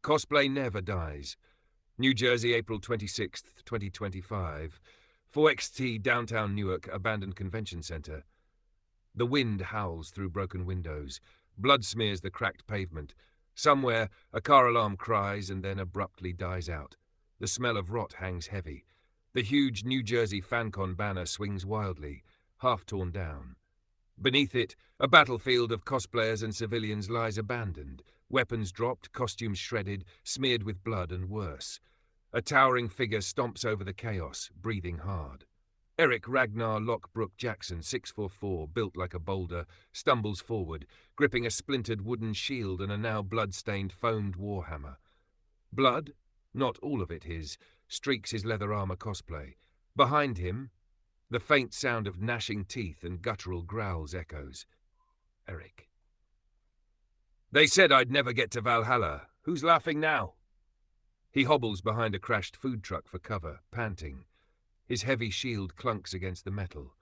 Cosplay never dies. New Jersey, April 26th, 2025. 4XT, downtown Newark, abandoned convention center. The wind howls through broken windows. Blood smears the cracked pavement. Somewhere, a car alarm cries and then abruptly dies out. The smell of rot hangs heavy. The huge New Jersey FanCon banner swings wildly, half torn down. Beneath it, a battlefield of cosplayers and civilians lies abandoned, weapons dropped, costumes shredded, smeared with blood and worse. A towering figure stomps over the chaos, breathing hard. Eric Ragnar Lockbrook Jackson, 6'4", built like a boulder, stumbles forward, gripping a splintered wooden shield and a now blood-stained foamed warhammer. Blood, not all of it his, streaks his leather armor cosplay. Behind him, the faint sound of gnashing teeth and guttural growls echoes. Eric. They said I'd never get to Valhalla. Who's laughing now? He hobbles behind a crashed food truck for cover, panting. His heavy shield clunks against the metal.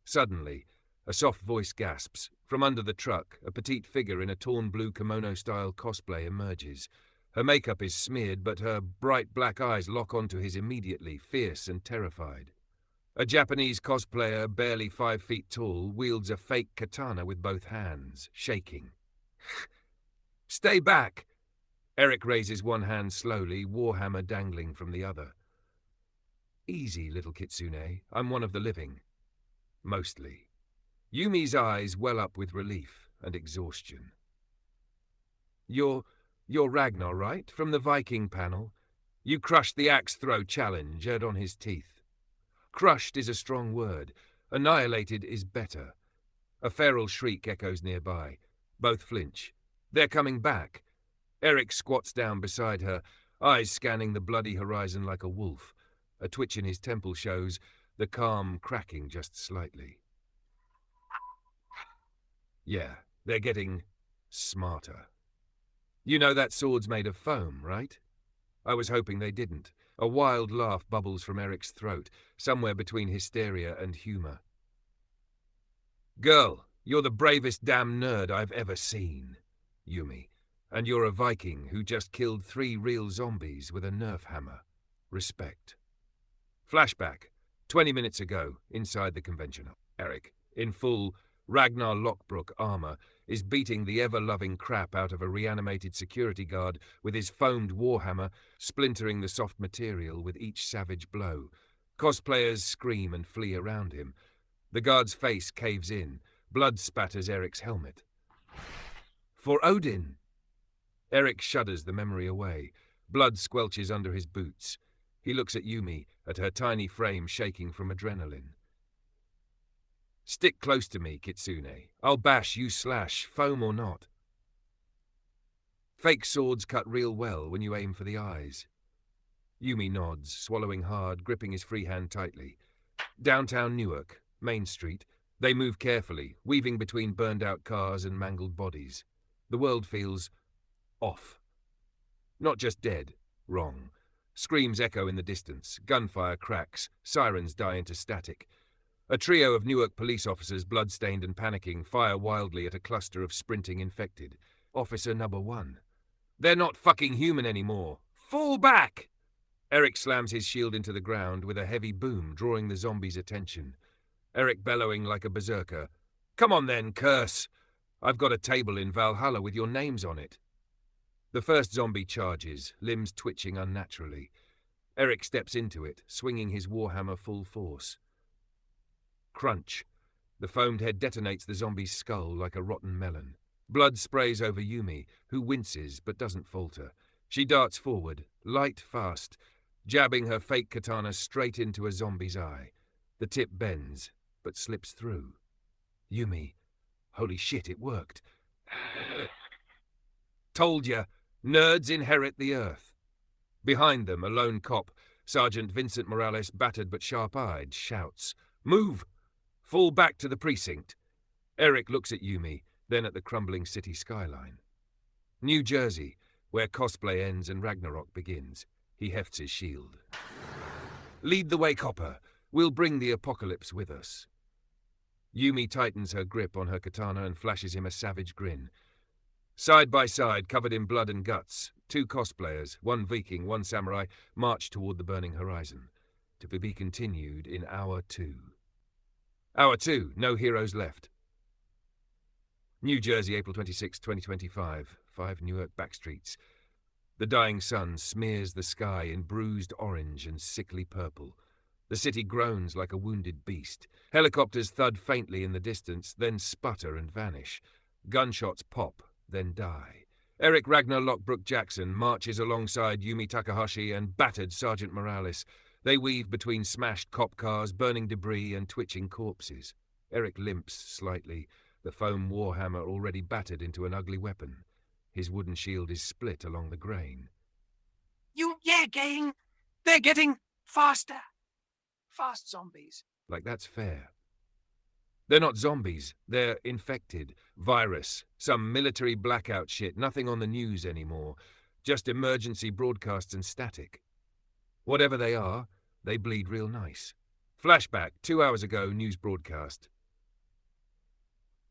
Suddenly, a soft voice gasps. From under the truck, a petite figure in a torn blue kimono-style cosplay emerges. Her makeup is smeared, but her bright black eyes lock onto his immediately, fierce and terrified. A Japanese cosplayer, barely 5 feet tall, wields a fake katana with both hands, shaking. Stay back! Eric raises one hand slowly, warhammer dangling from the other. Easy, little kitsune. I'm one of the living. Mostly. Yumi's eyes well up with relief and exhaustion. You're Ragnar, right? From the Viking panel? You crushed the axe throw challenge, on his teeth. Crushed is a strong word. Annihilated is better. A feral shriek echoes nearby. Both flinch. They're coming back. Eric squats down beside her, eyes scanning the bloody horizon like a wolf. A twitch in his temple shows, the calm cracking just slightly. Yeah, they're getting smarter. You know that sword's made of foam, right? I was hoping they didn't. A wild laugh bubbles from Eric's throat, somewhere between hysteria and humor. Girl, you're the bravest damn nerd I've ever seen, Yumi. And you're a Viking who just killed 3 real zombies with a Nerf hammer. Respect. Flashback. 20 minutes ago, inside the convention. Eric, in full Ragnar Lockbrook armor, is beating the ever-loving crap out of a reanimated security guard with his foamed warhammer, splintering the soft material with each savage blow. Cosplayers scream and flee around him. The guard's face caves in. Blood spatters Eric's helmet. For Odin! Eric shudders the memory away. Blood squelches under his boots. He looks at Yumi, at her tiny frame shaking from adrenaline. Stick close to me, Kitsune. I'll bash, you slash, foam or not. Fake swords cut real well when you aim for the eyes. Yumi nods, swallowing hard, gripping his free hand tightly. Downtown Newark, Main Street. They move carefully, weaving between burned-out cars and mangled bodies. The world feels off. Not just dead, wrong. Screams echo in the distance, gunfire cracks, sirens die into static. A trio of Newark police officers, blood-stained and panicking, fire wildly at a cluster of sprinting infected. Officer number 1. They're not fucking human anymore. Fall back! Eric slams his shield into the ground with a heavy boom, drawing the zombies' attention. Eric bellowing like a berserker. Come on then, curse! I've got a table in Valhalla with your names on it. The first zombie charges, limbs twitching unnaturally. Eric steps into it, swinging his warhammer full force. Crunch. The foamed head detonates the zombie's skull like a rotten melon. Blood sprays over Yumi, who winces but doesn't falter. She darts forward, light fast, jabbing her fake katana straight into a zombie's eye. The tip bends, but slips through. Yumi. Holy shit, it worked. Told ya, nerds inherit the earth. Behind them, a lone cop, Sergeant Vincent Morales, battered but sharp-eyed, shouts, Move! Fall back to the precinct. Eric looks at Yumi, then at the crumbling city skyline. New Jersey, where cosplay ends and Ragnarok begins. He hefts his shield. Lead the way, copper. We'll bring the apocalypse with us. Yumi tightens her grip on her katana and flashes him a savage grin. Side by side, covered in blood and guts, Two cosplayers, one Viking, one samurai, march toward the burning horizon, to be continued in Hour 2. Hour 2, no heroes left. New Jersey, April 26, 2025. 5 Newark backstreets. The dying sun smears the sky in bruised orange and sickly purple. The city groans like a wounded beast. Helicopters thud faintly in the distance, then sputter and vanish. Gunshots pop, then die. Eric Ragnar Lockbrook Jackson marches alongside Yumi Takahashi and battered Sergeant Morales. They weave between smashed cop cars, burning debris, and twitching corpses. Eric limps slightly, the foam warhammer already battered into an ugly weapon. His wooden shield is split along the grain. Yeah, gang. They're getting faster. Fast zombies. Like that's fair. They're not zombies. They're infected. Virus. Some military blackout shit. Nothing on the news anymore. Just emergency broadcasts and static. Whatever they are, they bleed real nice. Flashback, 2 hours ago, news broadcast.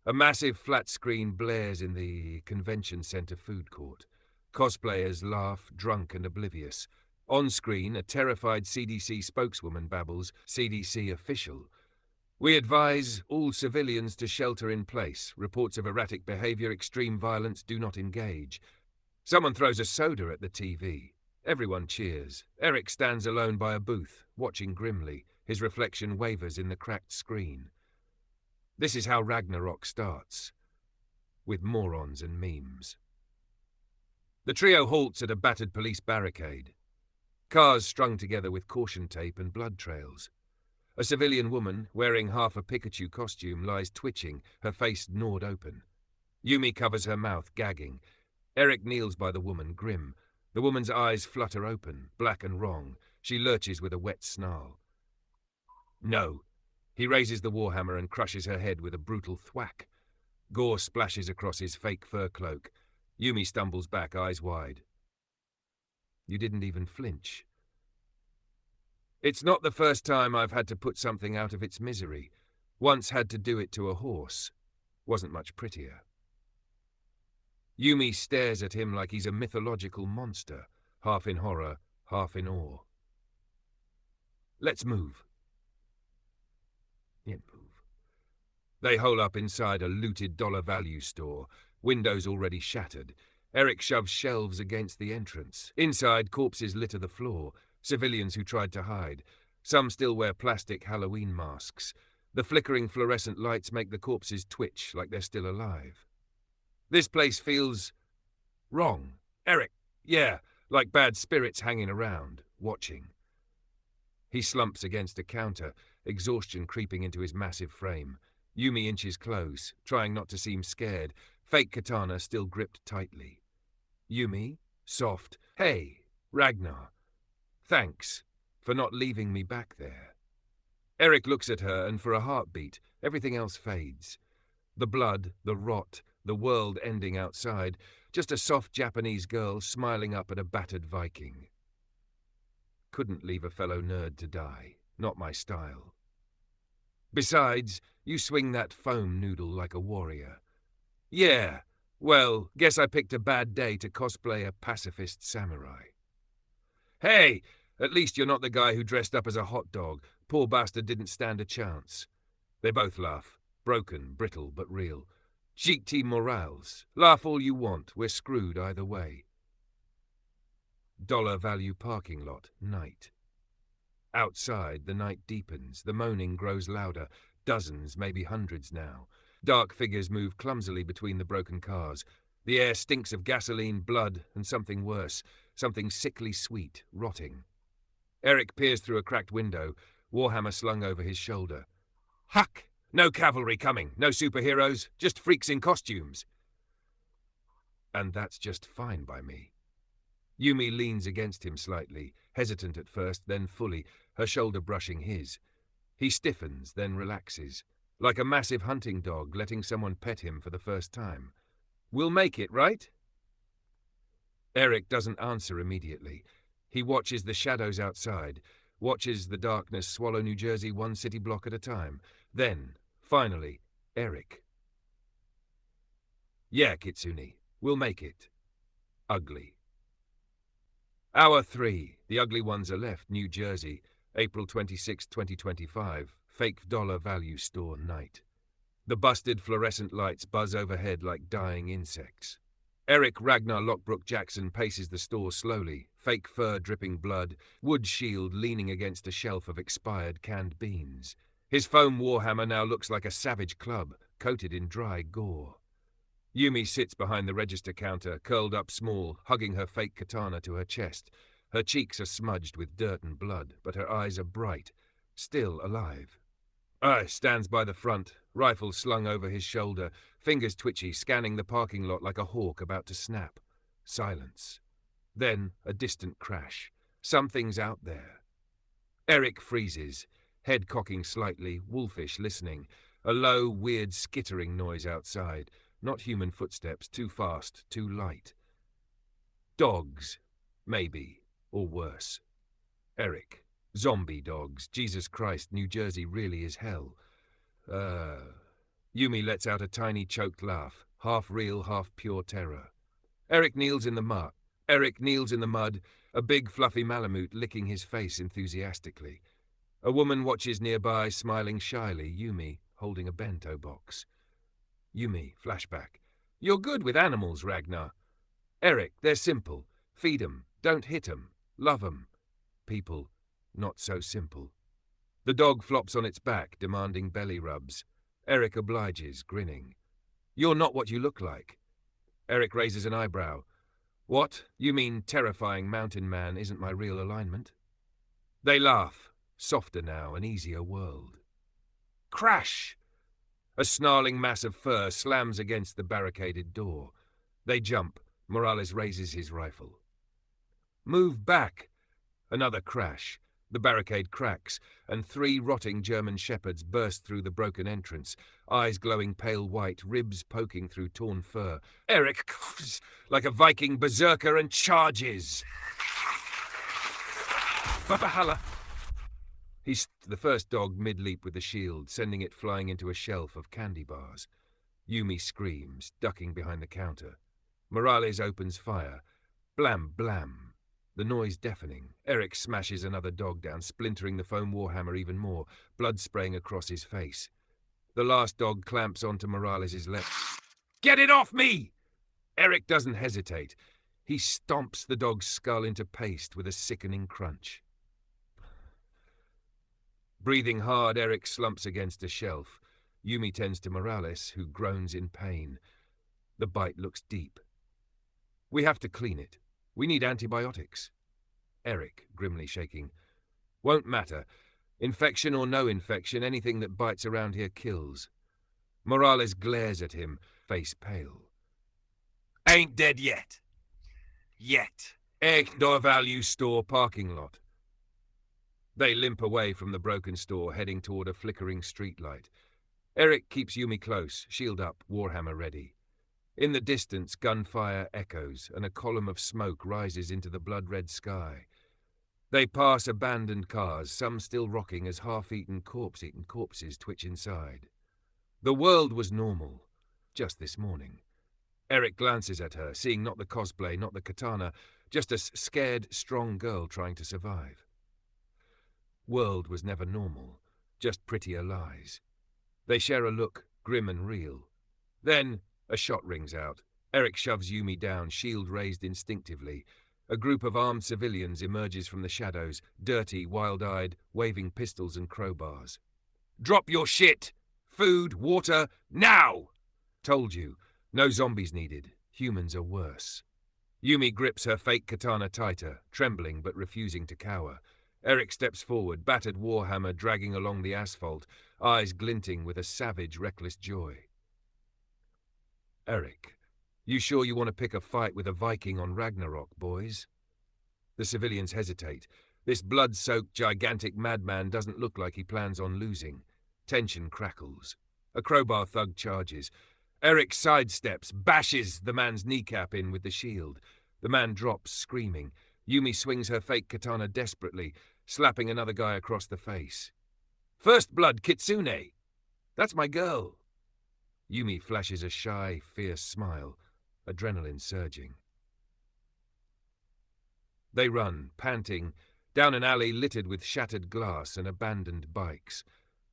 A massive flat screen blares in the convention center food court. Cosplayers laugh, drunk and oblivious. On screen, a terrified CDC spokeswoman babbles, CDC official. We advise all civilians to shelter in place. Reports of erratic behavior, extreme violence, do not engage. Someone throws a soda at the TV. Everyone cheers. Eric stands alone by a booth, watching grimly. His reflection wavers in the cracked screen. This is how Ragnarok starts, with morons and memes. The trio halts at a battered police barricade. Cars strung together with caution tape and blood trails. A civilian woman, wearing half a Pikachu costume, lies twitching, her face gnawed open. Yumi covers her mouth, gagging. Eric kneels by the woman, grim. The woman's eyes flutter open, black and wrong. She lurches with a wet snarl. No. He raises the warhammer and crushes her head with a brutal thwack. Gore splashes across his fake fur cloak. Yumi stumbles back, eyes wide. You didn't even flinch. It's not the first time I've had to put something out of its misery. Once had to do it to a horse. Wasn't much prettier. Yumi stares at him like he's a mythological monster, half in horror, half in awe. Let's move. They hole up inside a looted dollar value store, windows already shattered. Eric shoves shelves against the entrance. Inside, corpses litter the floor, civilians who tried to hide. Some still wear plastic Halloween masks. The flickering fluorescent lights make the corpses twitch like they're still alive. This place feels wrong. Eric, yeah, like bad spirits hanging around, watching. He slumps against a counter, exhaustion creeping into his massive frame. Yumi inches close, trying not to seem scared, fake katana still gripped tightly. Yumi, soft, hey, Ragnar, thanks for not leaving me back there. Eric looks at her, and for a heartbeat, everything else fades. The blood, the rot, the world ending outside, just a soft Japanese girl smiling up at a battered Viking. Couldn't leave a fellow nerd to die, not my style. Besides, you swing that foam noodle like a warrior. Yeah, well, guess I picked a bad day to cosplay a pacifist samurai. Hey, at least you're not the guy who dressed up as a hot dog. Poor bastard didn't stand a chance. They both laugh, broken, brittle, but real. GT morals. Laugh all you want, we're screwed either way. Dollar value parking lot, night. Outside, the night deepens, the moaning grows louder, dozens, maybe hundreds now. Dark figures move clumsily between the broken cars. The air stinks of gasoline, blood, and something worse, something sickly sweet, rotting. Eric peers through a cracked window, warhammer slung over his shoulder. Huck! No cavalry coming, no superheroes, just freaks in costumes. And that's just fine by me. Yumi leans against him slightly, hesitant at first, then fully, her shoulder brushing his. He stiffens, then relaxes, like a massive hunting dog letting someone pet him for the first time. We'll make it, right? Eric doesn't answer immediately. He watches the shadows outside, watches the darkness swallow New Jersey one city block at a time. Then, finally, Eric. Yeah, Kitsune, we'll make it. Ugly. Hour 3. The Ugly Ones are left, New Jersey, April 26, 2025. Fake dollar value store night. The busted fluorescent lights buzz overhead like dying insects. Eric Ragnar Lockbrook Jackson paces the store slowly, fake fur dripping blood, wood shield leaning against a shelf of expired canned beans. His foam warhammer now looks like a savage club, coated in dry gore. Yumi sits behind the register counter, curled up small, hugging her fake katana to her chest. Her cheeks are smudged with dirt and blood, but her eyes are bright, still alive. Stands by the front, rifle slung over his shoulder, fingers twitchy, scanning the parking lot like a hawk about to snap. Silence. Then a distant crash. Something's out there. Eric freezes, head cocking slightly, wolfish listening. A low, weird skittering noise outside. Not human footsteps, too fast, too light. Dogs. Maybe. Or worse. Eric. Zombie dogs. Jesus Christ, New Jersey really is hell. Yumi lets out a tiny choked laugh, half real, half pure terror. Eric kneels in the mud, a big fluffy Malamute licking his face enthusiastically. A woman watches nearby, smiling shyly, Yumi holding a bento box. Yumi, flashback. You're good with animals, Ragnar. Eric, they're simple. Feed 'em, don't hit 'em, love 'em. People, not so simple. The dog flops on its back, demanding belly rubs. Eric obliges, grinning. You're not what you look like. Eric raises an eyebrow. What? You mean terrifying mountain man isn't my real alignment? They laugh. Softer now, an easier world. Crash! A snarling mass of fur slams against the barricaded door. They jump. Morales raises his rifle. Move back! Another crash. The barricade cracks, and 3 rotting German shepherds burst through the broken entrance, eyes glowing pale white, ribs poking through torn fur. Eric, like a Viking berserker, and charges. Valhalla! He's the first dog mid-leap with the shield, sending it flying into a shelf of candy bars. Yumi screams, ducking behind the counter. Morales opens fire. Blam, blam. The noise deafening. Eric smashes another dog down, splintering the foam warhammer even more, blood spraying across his face. The last dog clamps onto Morales' left. Get it off me! Eric doesn't hesitate. He stomps the dog's skull into paste with a sickening crunch. Breathing hard, Eric slumps against a shelf. Yumi tends to Morales, who groans in pain. The bite looks deep. We have to clean it. We need antibiotics. Eric, grimly shaking. Won't matter. Infection or no infection, anything that bites around here kills. Morales glares at him, face pale. Ain't dead yet. Yet. Egg door value store parking lot. They limp away from the broken store, heading toward a flickering streetlight. Eric keeps Yumi close, shield up, warhammer ready. In the distance, gunfire echoes, and a column of smoke rises into the blood-red sky. They pass abandoned cars, some still rocking as half-eaten corpses twitch inside. The world was normal, just this morning. Eric glances at her, seeing not the cosplay, not the katana, just a scared, strong girl trying to survive. World was never normal, just prettier lies. They share a look, grim and real. Then a shot rings out. Eric shoves Yumi down, shield raised instinctively. A group of armed civilians emerges from the shadows, dirty, wild-eyed, waving pistols and crowbars. Drop your shit! Food, water, now! Told you. No zombies needed. Humans are worse. Yumi grips her fake katana tighter, trembling but refusing to cower. Eric steps forward, battered warhammer dragging along the asphalt, eyes glinting with a savage, reckless joy. Eric, you sure you want to pick a fight with a Viking on Ragnarok, boys? The civilians hesitate. This blood-soaked, gigantic madman doesn't look like he plans on losing. Tension crackles. A crowbar thug charges. Eric sidesteps, bashes the man's kneecap in with the shield. The man drops, screaming. Yumi swings her fake katana desperately, slapping another guy across the face. First blood, Kitsune! That's my girl! Yumi flashes a shy, fierce smile, adrenaline surging. They run, panting, down an alley littered with shattered glass and abandoned bikes.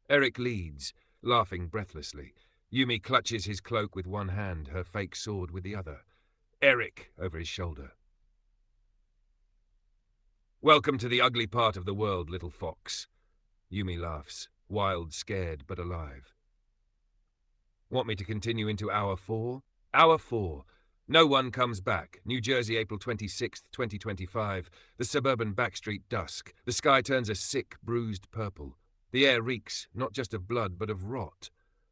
Eric leads, laughing breathlessly. Yumi clutches his cloak with one hand, her fake sword with the other. Eric over his shoulder. Welcome to the ugly part of the world, little fox. Yumi laughs, wild, scared, but alive. Want me to continue into Hour 4? Hour 4. No one comes back. New Jersey, April 26th, 2025. The suburban backstreet dusk. The sky turns a sick, bruised purple. The air reeks, not just of blood, but of rot.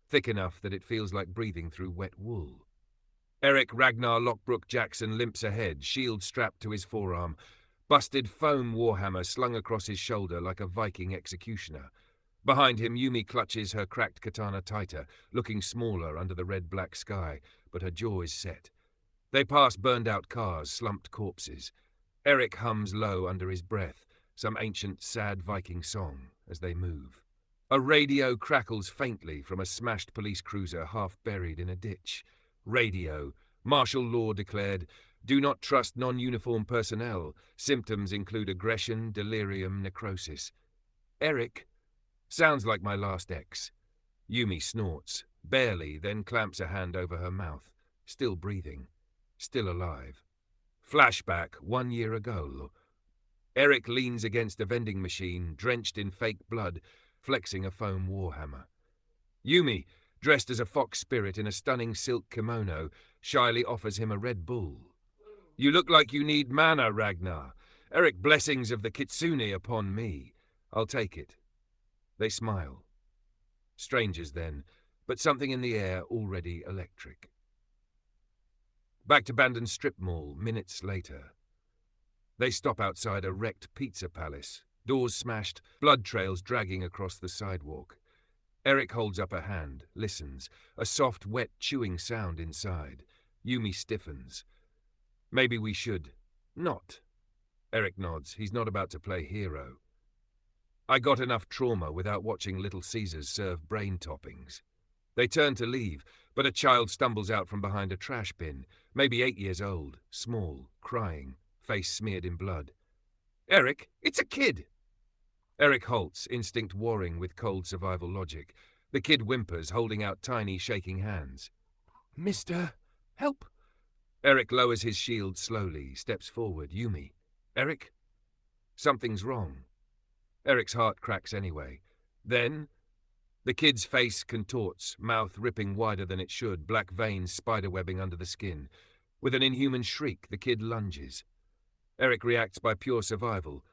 Thick enough that it feels like breathing through wet wool. Eric Ragnar Lockbrook Jackson limps ahead, shield strapped to his forearm. Busted foam warhammer slung across his shoulder like a Viking executioner. Behind him, Yumi clutches her cracked katana tighter, looking smaller under the red-black sky, but her jaw is set. They pass burned-out cars, slumped corpses. Eric hums low under his breath, some ancient, sad Viking song, as they move. A radio crackles faintly from a smashed police cruiser half buried in a ditch. Radio. Martial law declared. Do not trust non-uniform personnel. Symptoms include aggression, delirium, necrosis. Eric. Sounds like my last ex. Yumi snorts, barely, then clamps a hand over her mouth. Still breathing. Still alive. Flashback 1 year ago. Eric leans against a vending machine, drenched in fake blood, flexing a foam warhammer. Yumi, dressed as a fox spirit in a stunning silk kimono, shyly offers him a Red Bull. You look like you need mana, Ragnar. Eric, blessings of the Kitsune upon me. I'll take it. They smile. Strangers then, but something in the air already electric. Back to Bandon Strip Mall, minutes later. They stop outside a wrecked pizza palace, doors smashed, blood trails dragging across the sidewalk. Eric holds up a hand, listens, a soft, wet, chewing sound inside. Yumi stiffens. Maybe we should. Not. Eric nods. He's not about to play hero. I got enough trauma without watching Little Caesars serve brain toppings. They turn to leave, but a child stumbles out from behind a trash bin, maybe 8 years old, small, crying, face smeared in blood. Eric, it's a kid! Eric halts, instinct warring with cold survival logic. The kid whimpers, holding out tiny, shaking hands. Mister, help! Eric lowers his shield slowly, steps forward. Yumi. Eric? Something's wrong. Eric's heart cracks anyway. Then, the kid's face contorts, mouth ripping wider than it should, black veins spiderwebbing under the skin. With an inhuman shriek, the kid lunges. Eric reacts by pure survival.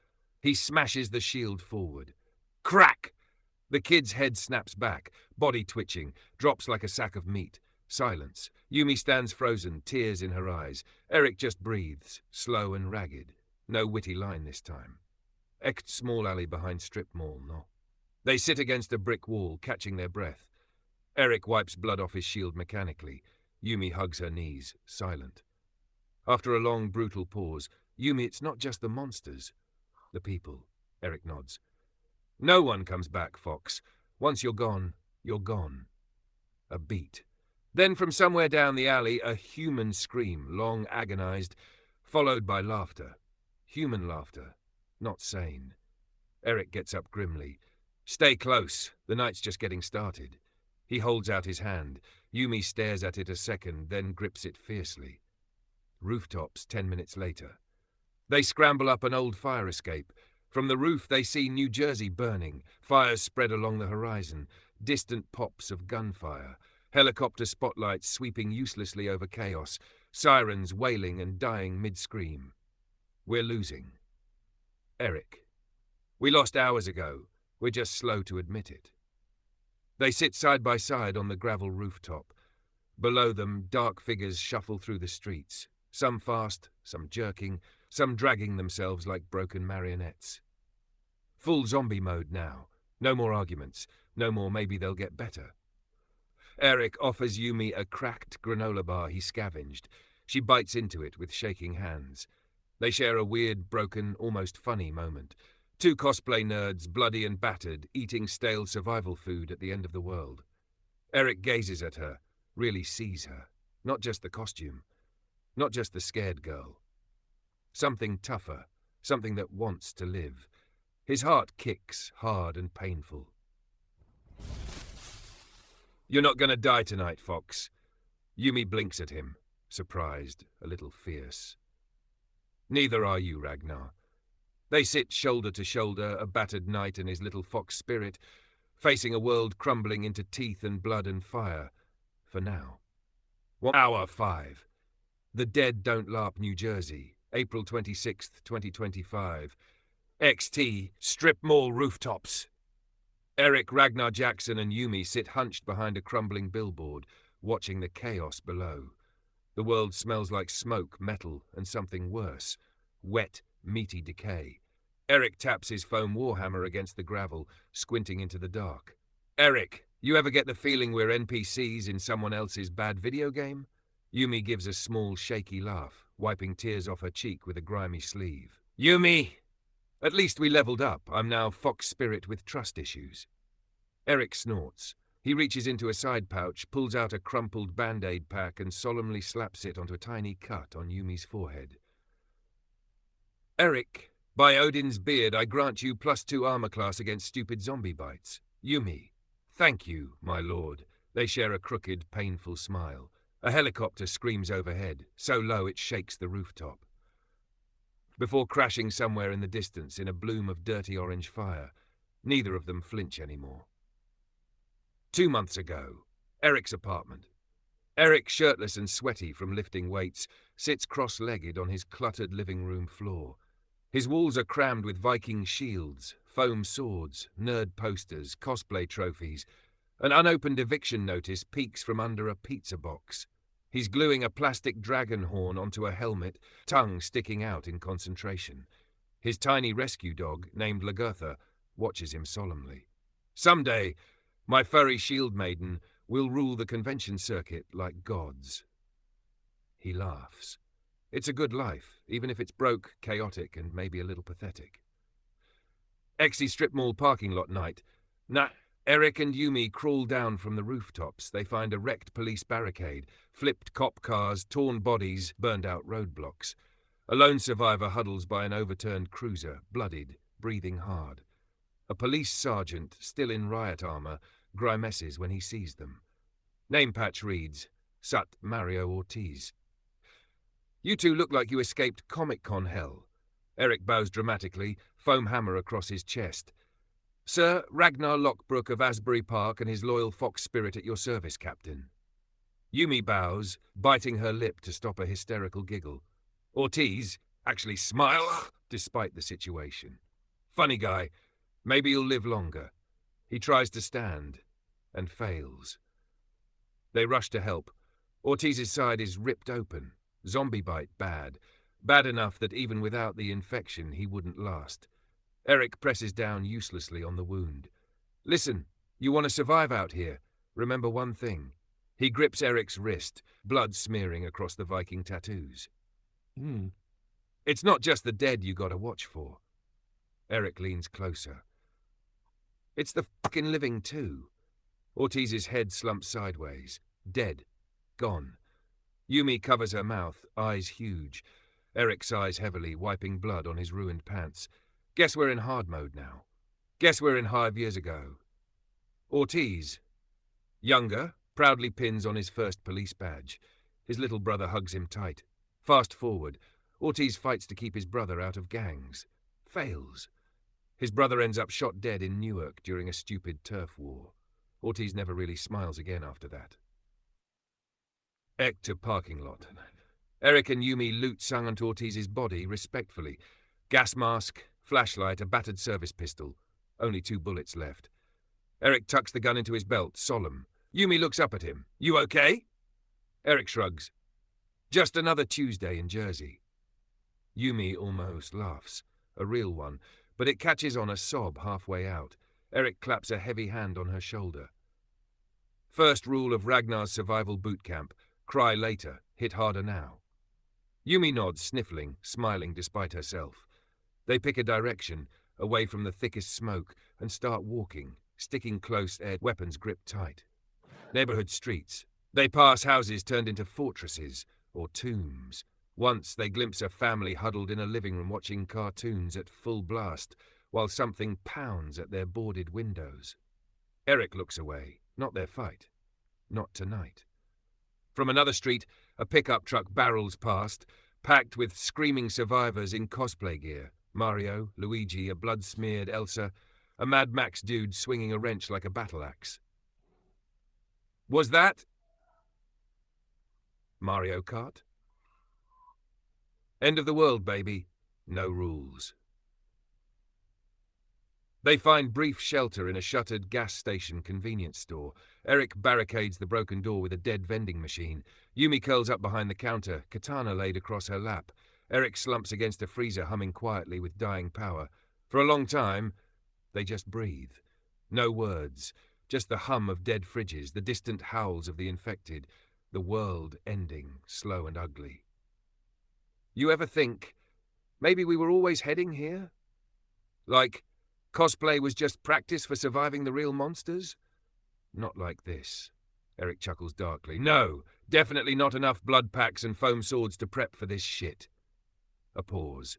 He smashes the shield forward. Crack! The kid's head snaps back, body twitching, drops like a sack of meat. Silence. Yumi stands frozen, tears in her eyes. Eric just breathes, slow and ragged. No witty line this time. Echt small alley behind strip mall, no. They sit against a brick wall, catching their breath. Eric wipes blood off his shield mechanically. Yumi hugs her knees, silent. After a long, brutal pause, Yumi, it's not just the monsters. The people. Eric nods. No one comes back, Fox. Once you're gone, you're gone. A beat. Then from somewhere down the alley, a human scream, long agonized, followed by laughter. Human laughter. Not sane. Eric gets up grimly. Stay close. The night's just getting started. He holds out his hand. Yumi stares at it a second, then grips it fiercely. Rooftops 10 minutes later. They scramble up an old fire escape. From the roof they see New Jersey burning, fires spread along the horizon, distant pops of gunfire, helicopter spotlights sweeping uselessly over chaos, sirens wailing and dying mid-scream. We're losing. Eric. We lost hours ago. We're just slow to admit it. They sit side by side on the gravel rooftop. Below them, dark figures shuffle through the streets, some fast, some jerking, some dragging themselves like broken marionettes. Full zombie mode now. No more arguments. No more maybe they'll get better. Eric offers Yumi a cracked granola bar he scavenged. She bites into it with shaking hands. They share a weird, broken, almost funny moment. Two cosplay nerds, bloody and battered, eating stale survival food at the end of the world. Eric gazes at her, really sees her. Not just the costume. Not just the scared girl. Something tougher, something that wants to live. His heart kicks, hard and painful. "You're not going to die tonight, Fox." Yumi blinks at him, surprised, a little fierce. "Neither are you, Ragnar." They sit shoulder to shoulder, a battered knight and his little fox spirit, facing a world crumbling into teeth and blood and fire. For now. Hour 5. The Dead Don't LARP, New Jersey, April 26th, 2025. XT, strip mall rooftops. Eric, Ragnar Jackson and Yumi sit hunched behind a crumbling billboard, watching the chaos below. The world smells like smoke, metal, and something worse. Wet, meaty decay. Eric taps his foam warhammer against the gravel, squinting into the dark. "Eric, you ever get the feeling we're NPCs in someone else's bad video game?" Yumi gives a small, shaky laugh, wiping tears off her cheek with a grimy sleeve. "Yumi! At least we leveled up. I'm now Fox Spirit with trust issues." Eric snorts. He reaches into a side pouch, pulls out a crumpled Band-Aid pack and solemnly slaps it onto a tiny cut on Yumi's forehead. "Eric, by Odin's beard, I grant you +2 armor class against stupid zombie bites." Yumi, "Thank you, my lord." They share a crooked, painful smile. A helicopter screams overhead, so low it shakes the rooftop. Before crashing somewhere in the distance in a bloom of dirty orange fire, neither of them flinch anymore. 2 months ago, Eric's apartment. Eric, shirtless and sweaty from lifting weights, sits cross-legged on his cluttered living room floor. His walls are crammed with Viking shields, foam swords, nerd posters, cosplay trophies. An unopened eviction notice peeks from under a pizza box. He's gluing a plastic dragon horn onto a helmet, tongue sticking out in concentration. His tiny rescue dog, named Lagertha, watches him solemnly. "Someday, my furry shield maiden will rule the convention circuit like gods." He laughs. It's a good life, even if it's broke, chaotic, and maybe a little pathetic. XE strip mall parking lot night. Eric and Yumi crawl down from the rooftops. They find a wrecked police barricade, flipped cop cars, torn bodies, burned-out roadblocks. A lone survivor huddles by an overturned cruiser, bloodied, breathing hard. A police sergeant, still in riot armor, grimaces when he sees them. Name patch reads, Sut Mario Ortiz. "You two look like you escaped Comic-Con hell." Eric bows dramatically, foam hammer across his chest. "Sir, Ragnar Lockbrook of Asbury Park and his loyal fox spirit at your service, Captain." Yumi bows, biting her lip to stop a hysterical giggle. Ortiz actually smile despite the situation. "Funny guy. Maybe you'll live longer." He tries to stand and fails. They rush to help. Ortiz's side is ripped open. Zombie bite bad. Bad enough that even without the infection he wouldn't last. Eric presses down uselessly on the wound. "Listen, you want to survive out here. Remember one thing." He grips Eric's wrist, blood smearing across the Viking tattoos. "It's not just the dead you gotta watch for." Eric leans closer. "It's the fucking living too." Ortiz's head slumps sideways. Dead. Gone. Yumi covers her mouth, eyes huge. Eric sighs heavily, wiping blood on his ruined pants. "Guess we're in hard mode now. Guess we're in 5 years ago." Ortiz, younger, proudly pins on his first police badge. His little brother hugs him tight. Fast forward, Ortiz fights to keep his brother out of gangs. Fails. His brother ends up shot dead in Newark during a stupid turf war. Ortiz never really smiles again after that. To parking lot. Eric and Yumi loot sung onto Ortiz's body respectfully. Gas mask, flashlight, a battered service pistol. Only 2 bullets left. Eric tucks the gun into his belt, solemn. Yumi looks up at him. "You okay?" Eric shrugs. "Just another Tuesday in Jersey." Yumi almost laughs. A real one, but it catches on a sob halfway out. Eric claps a heavy hand on her shoulder. "First rule of Ragnar's survival boot camp. Cry later, hit harder now." Yumi nods, sniffling, smiling despite herself. They pick a direction, away from the thickest smoke, and start walking, sticking close, weapons gripped tight. Neighborhood streets. They pass houses turned into fortresses or tombs. Once they glimpse a family huddled in a living room watching cartoons at full blast, while something pounds at their boarded windows. Eric looks away. Not their fight. Not tonight. From another street, a pickup truck barrels past, packed with screaming survivors in cosplay gear. Mario, Luigi, a blood-smeared Elsa, a Mad Max dude swinging a wrench like a battle axe. Was that Mario Kart? End of the world, baby. No rules. They find brief shelter in a shuttered gas station convenience store. Eric barricades the broken door with a dead vending machine. Yumi curls up behind the counter, katana laid across her lap. Eric slumps against a freezer, humming quietly with dying power. For a long time, they just breathe. No words, just the hum of dead fridges, the distant howls of the infected, the world ending, slow and ugly. You ever think, maybe we were always heading here? Like, cosplay was just practice for surviving the real monsters? Not like this. Eric chuckles darkly. No, definitely not enough blood packs and foam swords to prep for this shit. A pause.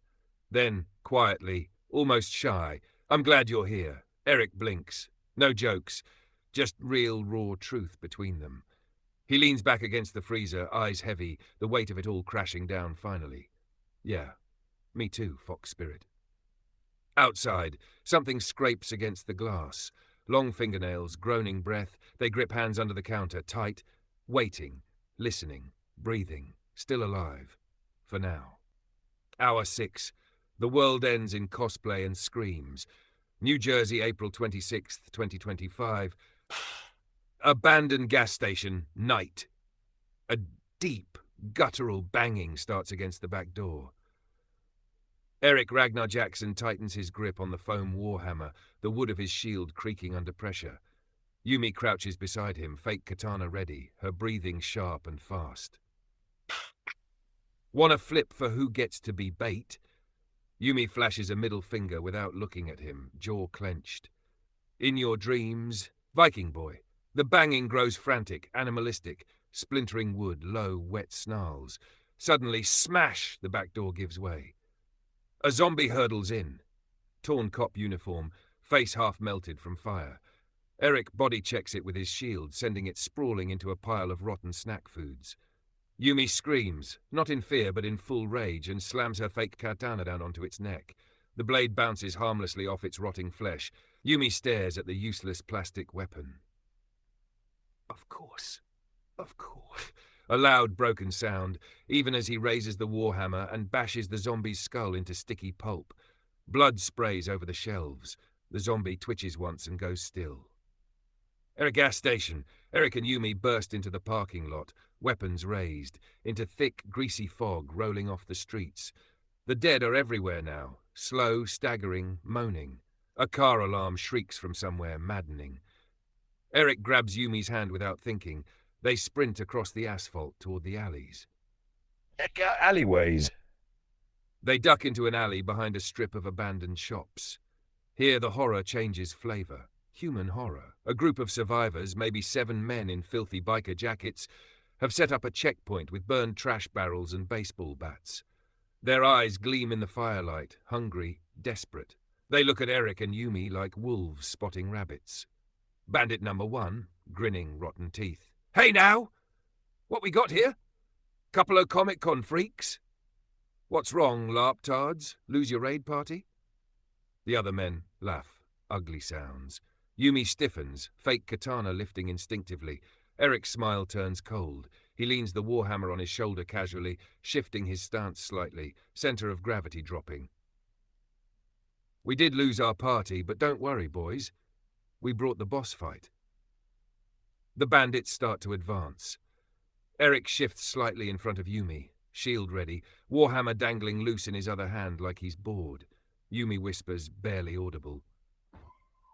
Then, quietly, almost shy, I'm glad you're here. Eric blinks. No jokes. Just real, raw truth between them. He leans back against the freezer, eyes heavy, the weight of it all crashing down finally. Yeah, me too, Fox Spirit. Outside, something scrapes against the glass. Long fingernails, groaning breath, they grip hands under the counter, tight, waiting, listening, breathing, still alive. For now. Hour 6. The world ends in cosplay and screams. New Jersey, April 26th, 2025. Abandoned gas station, night. A deep, guttural banging starts against the back door. Eric Ragnar Jackson tightens his grip on the foam warhammer, the wood of his shield creaking under pressure. Yumi crouches beside him, fake katana ready, her breathing sharp and fast. Want to flip for who gets to be bait? Yumi flashes a middle finger without looking at him, jaw clenched. In your dreams, Viking boy. The banging grows frantic, animalistic, splintering wood, low, wet snarls. Suddenly, smash, the back door gives way. A zombie hurdles in. Torn cop uniform, face half melted from fire. Eric body checks it with his shield, sending it sprawling into a pile of rotten snack foods. Yumi screams, not in fear but in full rage, and slams her fake katana down onto its neck. The blade bounces harmlessly off its rotting flesh. Yumi stares at the useless plastic weapon. Of course. Of course. A loud, broken sound, even as he raises the warhammer and bashes the zombie's skull into sticky pulp. Blood sprays over the shelves. The zombie twitches once and goes still. At a gas station, Eric and Yumi burst into the parking lot, weapons raised, into thick, greasy fog rolling off the streets. The dead are everywhere now, slow, staggering, moaning. A car alarm shrieks from somewhere, maddening. Eric grabs Yumi's hand without thinking. They sprint across the asphalt toward the alleys. Alleyways. They duck into an alley behind a strip of abandoned shops. Here the horror changes flavor. Human horror. A group of survivors, maybe 7 men in filthy biker jackets, have set up a checkpoint with burned trash barrels and baseball bats. Their eyes gleam in the firelight, hungry, desperate. They look at Eric and Yumi like wolves spotting rabbits. Bandit number 1, grinning rotten teeth. Hey now! What we got here? Couple of Comic-Con freaks? What's wrong, larptards? Lose your raid party? The other men laugh. Ugly sounds. Yumi stiffens, fake katana lifting instinctively. Eric's smile turns cold. He leans the warhammer on his shoulder casually, shifting his stance slightly, center of gravity dropping. We did lose our party, but don't worry, boys. We brought the boss fight. The bandits start to advance. Eric shifts slightly in front of Yumi, shield ready, warhammer dangling loose in his other hand like he's bored. Yumi whispers, barely audible.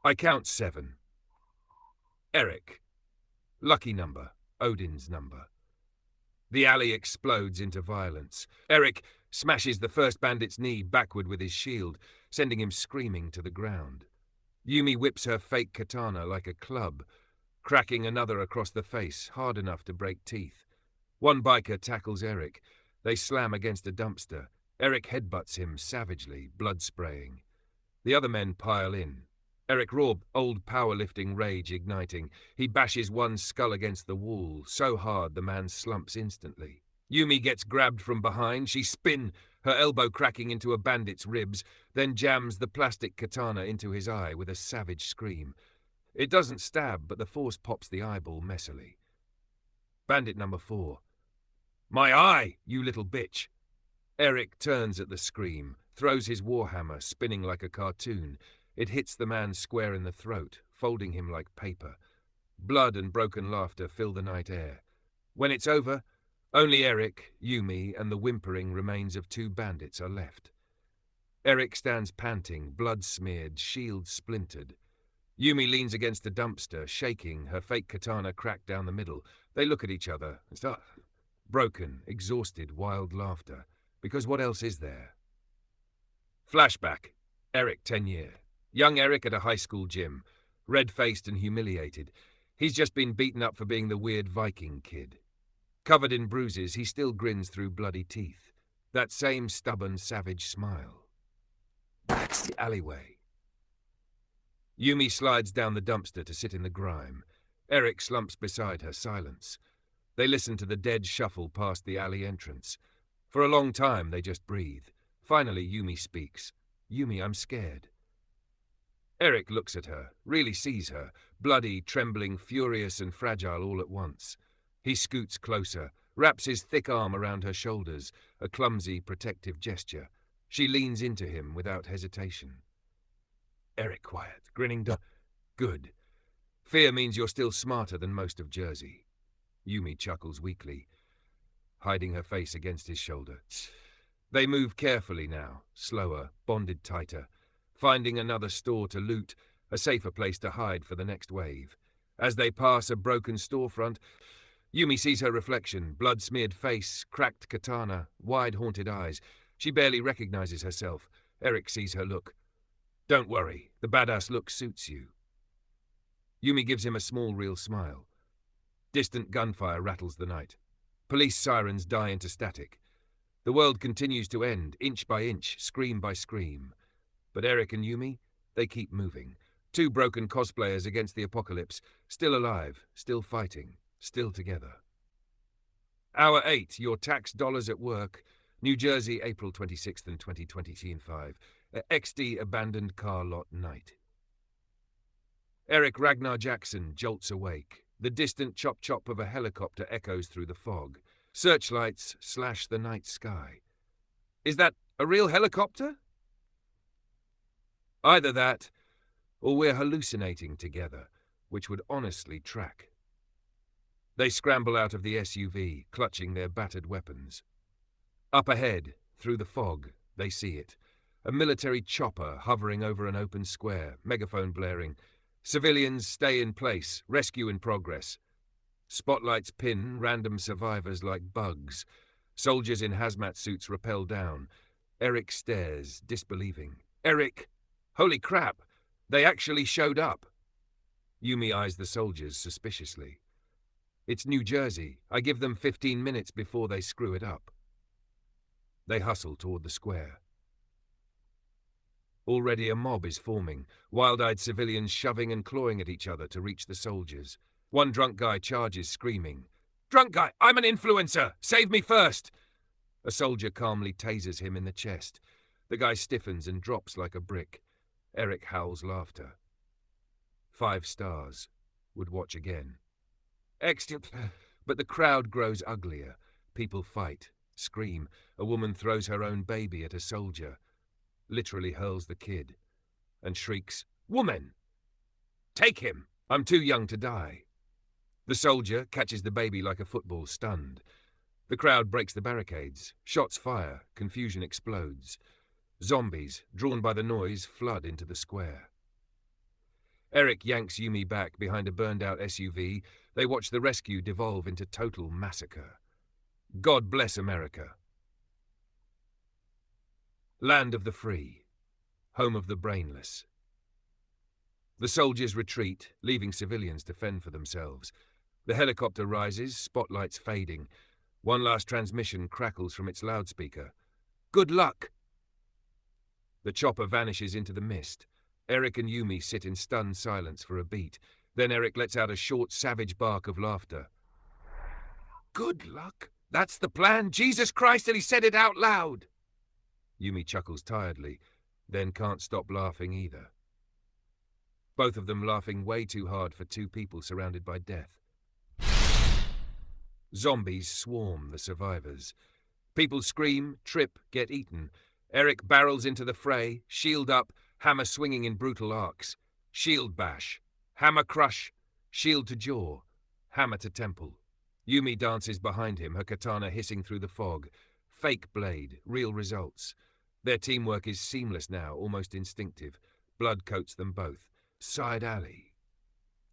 I count 7. Eric. Lucky number. Odin's number. The alley explodes into violence. Eric smashes the first bandit's knee backward with his shield, sending him screaming to the ground. Yumi whips her fake katana like a club, cracking another across the face, hard enough to break teeth. One biker tackles Eric. They slam against a dumpster. Eric headbutts him savagely, blood spraying. The other men pile in. Eric Raw, old powerlifting rage igniting. He bashes one skull against the wall, so hard the man slumps instantly. Yumi gets grabbed from behind. She spins, her elbow cracking into a bandit's ribs, then jams the plastic katana into his eye with a savage scream. It doesn't stab, but the force pops the eyeball messily. Bandit number 4. "My eye, you little bitch!" Eric turns at the scream, throws his warhammer, spinning like a cartoon. It hits the man square in the throat, folding him like paper. Blood and broken laughter fill the night air. When it's over, only Eric, Yumi, and the whimpering remains of 2 bandits are left. Eric stands panting, blood-smeared, shield splintered. Yumi leans against a dumpster, shaking, her fake katana cracked down the middle. They look at each other. Broken, exhausted, wild laughter. Because what else is there? Flashback. Eric, 10 year. Young Eric at a high school gym. Red-faced and humiliated. He's just been beaten up for being the weird Viking kid. Covered in bruises, he still grins through bloody teeth. That same stubborn, savage smile. That's the alleyway. Yumi slides down the dumpster to sit in the grime. Eric slumps beside her, silence. They listen to the dead shuffle past the alley entrance. For a long time, they just breathe. Finally, Yumi speaks. "Yumi, I'm scared." Eric looks at her, really sees her, bloody, trembling, furious and fragile all at once. He scoots closer, wraps his thick arm around her shoulders, a clumsy, protective gesture. She leans into him without hesitation. Eric quiet, grinning. Good. Fear means you're still smarter than most of Jersey. Yumi chuckles weakly, hiding her face against his shoulder. They move carefully now, slower, bonded tighter, finding another store to loot, a safer place to hide for the next wave. As they pass a broken storefront, Yumi sees her reflection, blood-smeared face, cracked katana, wide haunted eyes. She barely recognizes herself. Eric sees her look. "Don't worry, the badass look suits you." Yumi gives him a small, real smile. Distant gunfire rattles the night. Police sirens die into static. The world continues to end, inch by inch, scream by scream. But Eric and Yumi, they keep moving. 2 broken cosplayers against the apocalypse, still alive, still fighting, still together. Hour 8, your tax dollars at work. New Jersey, April 26th and 2025. XD abandoned car lot night. Eric Ragnar Jackson jolts awake. The distant chop-chop of a helicopter echoes through the fog. Searchlights slash the night sky. Is that a real helicopter? Either that, or we're hallucinating together, which would honestly track. They scramble out of the SUV, clutching their battered weapons. Up ahead, through the fog, they see it. A military chopper hovering over an open square, megaphone blaring. Civilians stay in place, rescue in progress. Spotlights pin random survivors like bugs. Soldiers in hazmat suits rappel down. Eric stares, disbelieving. Eric! Holy crap! They actually showed up! Yumi eyes the soldiers suspiciously. It's New Jersey. I give them 15 minutes before they screw it up. They hustle toward the square. Already a mob is forming, wild-eyed civilians shoving and clawing at each other to reach the soldiers. One drunk guy charges, screaming, "Drunk guy, I'm an influencer! Save me first!" A soldier calmly tasers him in the chest. The guy stiffens and drops like a brick. Eric howls laughter. 5 stars. Would watch again. But the crowd grows uglier. People fight, scream. A woman throws her own baby at a soldier. Literally hurls the kid, and shrieks, "Woman! Take him! I'm too young to die." The soldier catches the baby like a football, stunned. The crowd breaks the barricades. Shots fire. Confusion explodes. Zombies, drawn by the noise, flood into the square. Eric yanks Yumi back behind a burned-out SUV. They watch the rescue devolve into total massacre. God bless America. Land of the free, home of the brainless. The soldiers retreat, leaving civilians to fend for themselves. The helicopter rises, spotlights fading. One last transmission crackles from its loudspeaker. Good luck! The chopper vanishes into the mist. Eric and Yumi sit in stunned silence for a beat. Then Eric lets out a short, savage bark of laughter. Good luck? That's the plan? Jesus Christ, and he said it out loud! Yumi chuckles tiredly, then can't stop laughing either. Both of them laughing way too hard for two people surrounded by death. Zombies swarm the survivors. People scream, trip, get eaten. Eric barrels into the fray, shield up, hammer swinging in brutal arcs. Shield bash, hammer crush, shield to jaw, hammer to temple. Yumi dances behind him, her katana hissing through the fog. Fake blade, real results. Their teamwork is seamless now, almost instinctive. Blood coats them both. Side alley.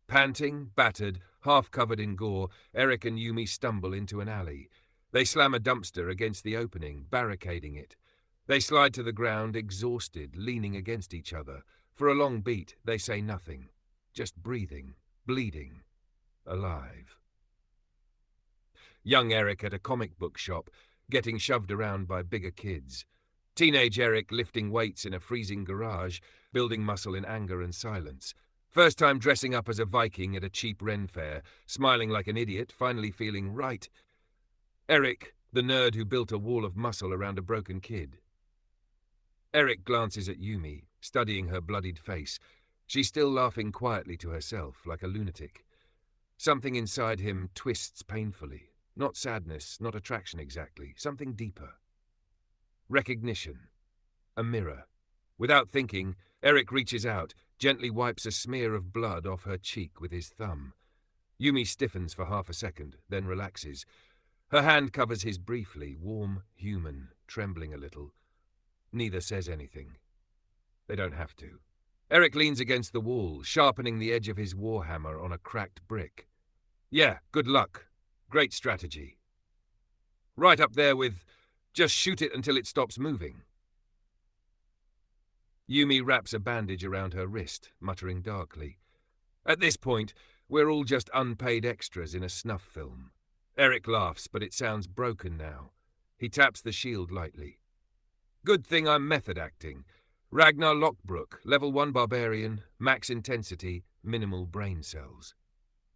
Panting, battered, half covered in gore, Eric and Yumi stumble into an alley. They slam a dumpster against the opening, barricading it. They slide to the ground, exhausted, leaning against each other. For a long beat, they say nothing. Just breathing, bleeding, alive. Young Eric at a comic book shop, getting shoved around by bigger kids. Teenage Eric lifting weights in a freezing garage, building muscle in anger and silence. First time dressing up as a Viking at a cheap Ren fair, smiling like an idiot, finally feeling right. Eric, the nerd who built a wall of muscle around a broken kid. Eric glances at Yumi, studying her bloodied face. She's still laughing quietly to herself, like a lunatic. Something inside him twists painfully. Not sadness, not attraction exactly, something deeper. Recognition. A mirror. Without thinking, Eric reaches out, gently wipes a smear of blood off her cheek with his thumb. Yumi stiffens for half a second, then relaxes. Her hand covers his briefly, warm, human, trembling a little. Neither says anything. They don't have to. Eric leans against the wall, sharpening the edge of his warhammer on a cracked brick. Yeah, good luck. Great strategy. Right up there with, just shoot it until it stops moving. Yumi wraps a bandage around her wrist, muttering darkly. At this point, we're all just unpaid extras in a snuff film. Eric laughs, but it sounds broken now. He taps the shield lightly. Good thing I'm method acting. Ragnar Lockbrook, level 1 barbarian, max intensity, minimal brain cells.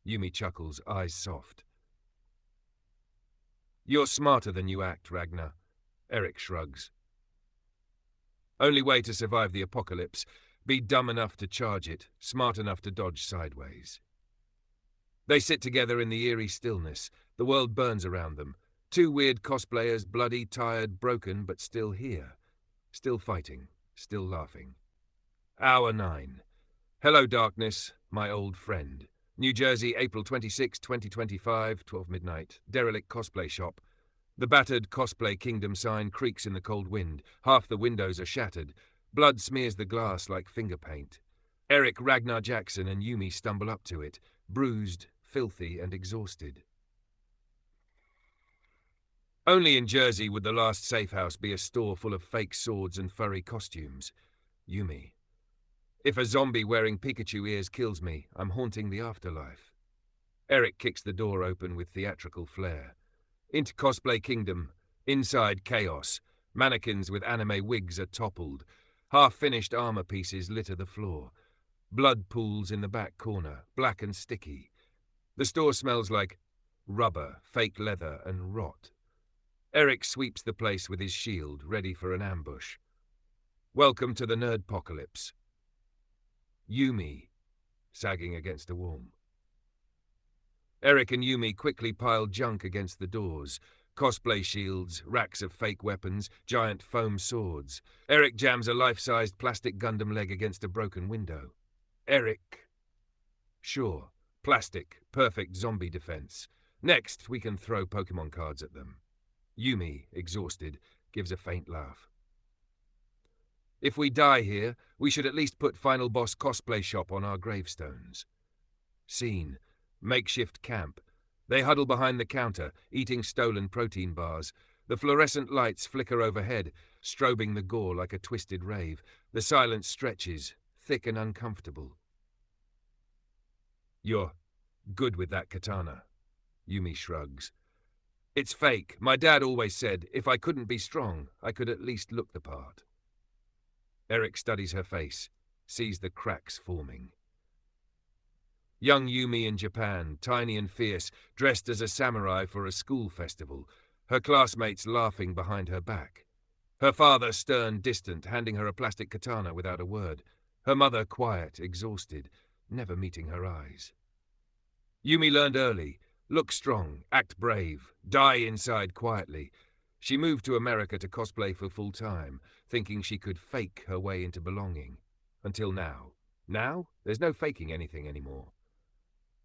Yumi chuckles, eyes soft. You're smarter than you act, Ragnar. Eric shrugs. Only way to survive the apocalypse, be dumb enough to charge it, smart enough to dodge sideways. They sit together in the eerie stillness. The world burns around them. Two weird cosplayers, bloody, tired, broken, but still here. Still fighting, still laughing. Hour 9. Hello, darkness, my old friend. New Jersey, April 26, 2025, 12 midnight. Derelict cosplay shop. The battered Cosplay Kingdom sign creaks in the cold wind. Half the windows are shattered. Blood smears the glass like finger paint. Eric, Ragnar Jackson, and Yumi stumble up to it, bruised, filthy, and exhausted. Only in Jersey would the last safe house be a store full of fake swords and furry costumes. Yumi. If a zombie wearing Pikachu ears kills me, I'm haunting the afterlife. Eric kicks the door open with theatrical flair. Into Cosplay Kingdom. Inside chaos. Mannequins with anime wigs are toppled. Half-finished armor pieces litter the floor. Blood pools in the back corner, black and sticky. The store smells like rubber, fake leather, and rot. Eric sweeps the place with his shield, ready for an ambush. Welcome to the Nerdpocalypse. Yumi, sagging against a wall. Eric and Yumi quickly pile junk against the doors. Cosplay shields, racks of fake weapons, giant foam swords. Eric jams a life-sized plastic Gundam leg against a broken window. Eric. Sure, plastic, perfect zombie defense. Next, we can throw Pokemon cards at them. Yumi, exhausted, gives a faint laugh. If we die here, we should at least put Final Boss Cosplay Shop on our gravestones. Scene. Makeshift camp. They huddle behind the counter, eating stolen protein bars. The fluorescent lights flicker overhead, strobing the gore like a twisted rave. The silence stretches, thick and uncomfortable. You're good with that katana. Yumi shrugs. It's fake. My dad always said if I couldn't be strong, I could at least look the part. Eric studies her face, sees the cracks forming. Young Yumi in Japan, tiny and fierce, dressed as a samurai for a school festival, her classmates laughing behind her back. Her father stern, distant, handing her a plastic katana without a word. Her mother quiet, exhausted, never meeting her eyes. Yumi learned early, look strong, act brave, die inside quietly. She moved to America to cosplay for full time, thinking she could fake her way into belonging. Until now. Now, there's no faking anything anymore.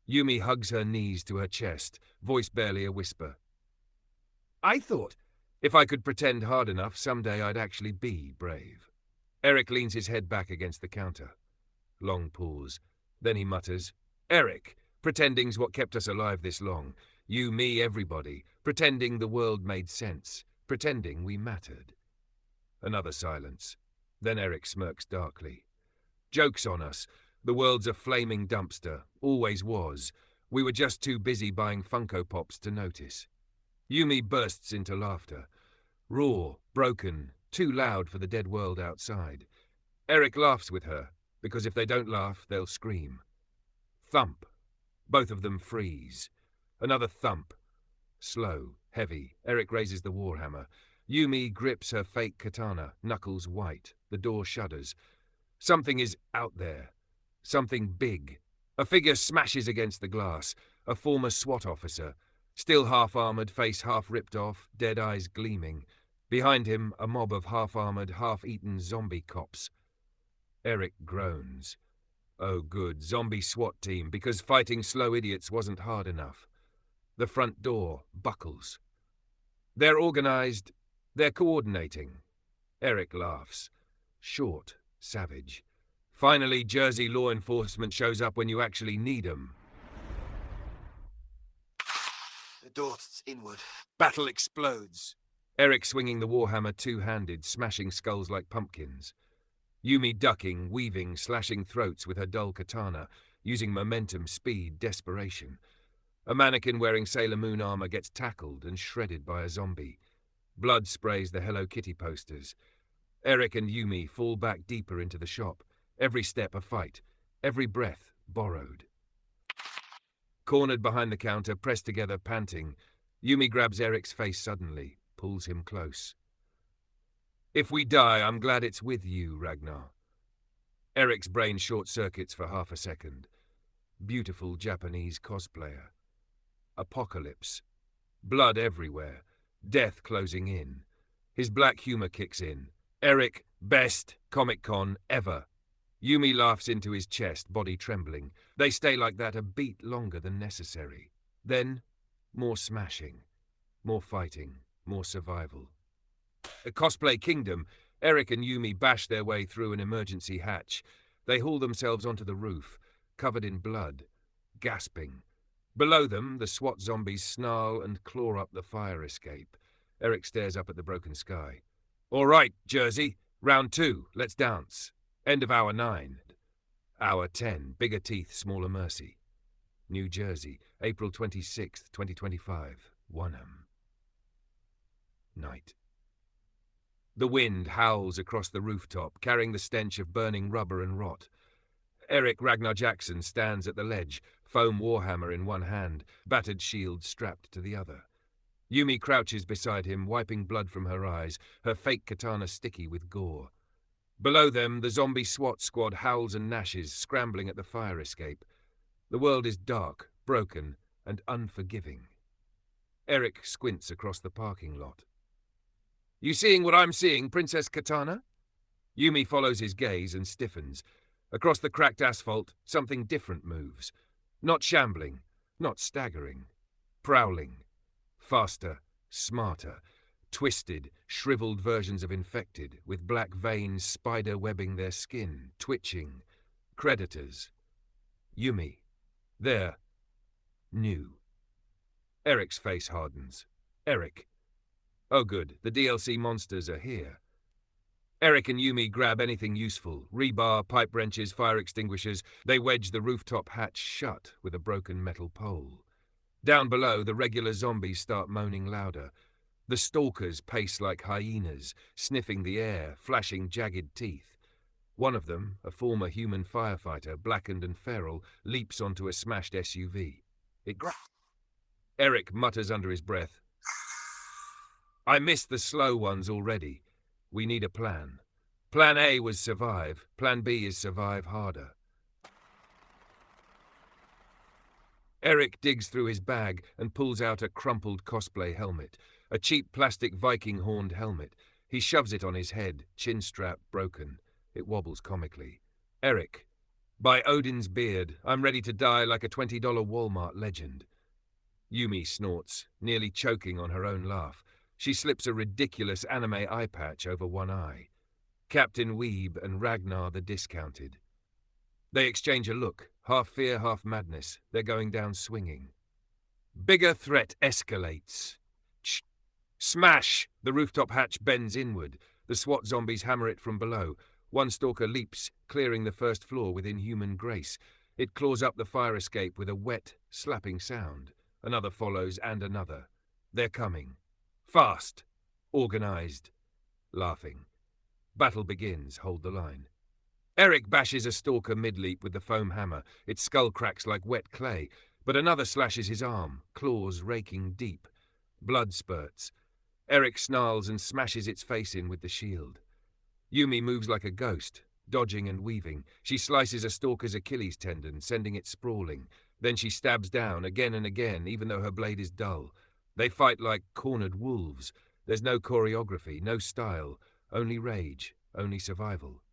Yumi hugs her knees to her chest, voice barely a whisper. I thought, if I could pretend hard enough, someday I'd actually be brave. Eric leans his head back against the counter. Long pause. Then he mutters, Eric, pretending's what kept us alive this long. You, me, everybody. Pretending the world made sense. Pretending we mattered. Another silence. Then Eric smirks darkly. Joke's on us. The world's a flaming dumpster. Always was. We were just too busy buying Funko Pops to notice. Yumi bursts into laughter. Raw, broken, too loud for the dead world outside. Eric laughs with her, because if they don't laugh, they'll scream. Thump. Both of them freeze. Another thump. Slow, heavy. Eric raises the warhammer. Yumi grips her fake katana, knuckles white. The door shudders. Something is out there. Something big. A figure smashes against the glass. A former SWAT officer. Still half-armored, face half ripped off, dead eyes gleaming. Behind him, a mob of half-armored, half-eaten zombie cops. Eric groans. Oh good, zombie SWAT team, because fighting slow idiots wasn't hard enough. The front door buckles. They're organized. They're coordinating. Eric laughs. Short, savage. Finally, Jersey law enforcement shows up when you actually need 'em. The door's inward. Battle explodes. Eric swinging the warhammer two-handed, smashing skulls like pumpkins. Yumi ducking, weaving, slashing throats with her dull katana, using momentum, speed, desperation. A mannequin wearing Sailor Moon armor gets tackled and shredded by a zombie. Blood sprays the Hello Kitty posters. Eric and Yumi fall back deeper into the shop. Every step a fight. Every breath borrowed. Cornered behind the counter, pressed together, panting, Yumi grabs Eric's face suddenly, pulls him close. If we die, I'm glad it's with you, Ragnar. Eric's brain short-circuits for half a second. Beautiful Japanese cosplayer. Apocalypse. Blood everywhere. Death closing in. His black humor kicks in. Eric, best Comic-Con ever. Yumi laughs into his chest, body trembling. They stay like that a beat longer than necessary. Then, more smashing. More fighting. More survival. A cosplay kingdom, Eric and Yumi bash their way through an emergency hatch. They haul themselves onto the roof, covered in blood, gasping. Below them, the SWAT zombies snarl and claw up the fire escape. Eric stares up at the broken sky. All right, Jersey. Round 2. Let's dance. End of hour 9. Hour 10. Bigger teeth, smaller mercy. New Jersey, April 26th, 2025. Wanham. Night. The wind howls across the rooftop, carrying the stench of burning rubber and rot. Eric Ragnar Jackson stands at the ledge, foam warhammer in one hand, battered shield strapped to the other. Yumi crouches beside him, wiping blood from her eyes, her fake katana sticky with gore. Below them, the zombie SWAT squad howls and gnashes, scrambling at the fire escape. The world is dark, broken, and unforgiving. Eric squints across the parking lot. You seeing what I'm seeing, Princess Katana? Yumi follows his gaze and stiffens. Across the cracked asphalt, something different moves. Not shambling, not staggering. Prowling. Faster, smarter. Twisted, shriveled versions of infected, with black veins spider webbing their skin, twitching. Predators. Yumi. There. New. Eric's face hardens. Eric. Oh good, the DLC monsters are here. Eric and Yumi grab anything useful. Rebar, pipe wrenches, fire extinguishers. They wedge the rooftop hatch shut with a broken metal pole. Down below, the regular zombies start moaning louder. The stalkers pace like hyenas, sniffing the air, flashing jagged teeth. One of them, a former human firefighter, blackened and feral, leaps onto a smashed SUV. Eric mutters under his breath, I missed the slow ones already. We need a plan. Plan A was survive. Plan B is survive harder. Eric digs through his bag and pulls out a crumpled cosplay helmet, a cheap plastic Viking horned helmet. He shoves it on his head, chin strap broken. It wobbles comically. Eric, by Odin's beard, I'm ready to die like a $20 Walmart legend. Yumi snorts, nearly choking on her own laugh. She slips a ridiculous anime eye patch over one eye. Captain Weeb and Ragnar the Discounted. They exchange a look, half fear, half madness. They're going down swinging. Bigger threat escalates. Smash! The rooftop hatch bends inward. The SWAT zombies hammer it from below. One stalker leaps, clearing the first floor with inhuman grace. It claws up the fire escape with a wet, slapping sound. Another follows, and another. They're coming. Fast. Organized. Laughing. Battle begins. Hold the line. Eric bashes a stalker mid-leap with the foam hammer. Its skull cracks like wet clay, but another slashes his arm, claws raking deep. Blood spurts. Eric snarls and smashes its face in with the shield. Yumi moves like a ghost, dodging and weaving. She slices a stalker's Achilles tendon, sending it sprawling. Then she stabs down again and again, even though her blade is dull. They fight like cornered wolves. There's no choreography, no style, only rage, only survival.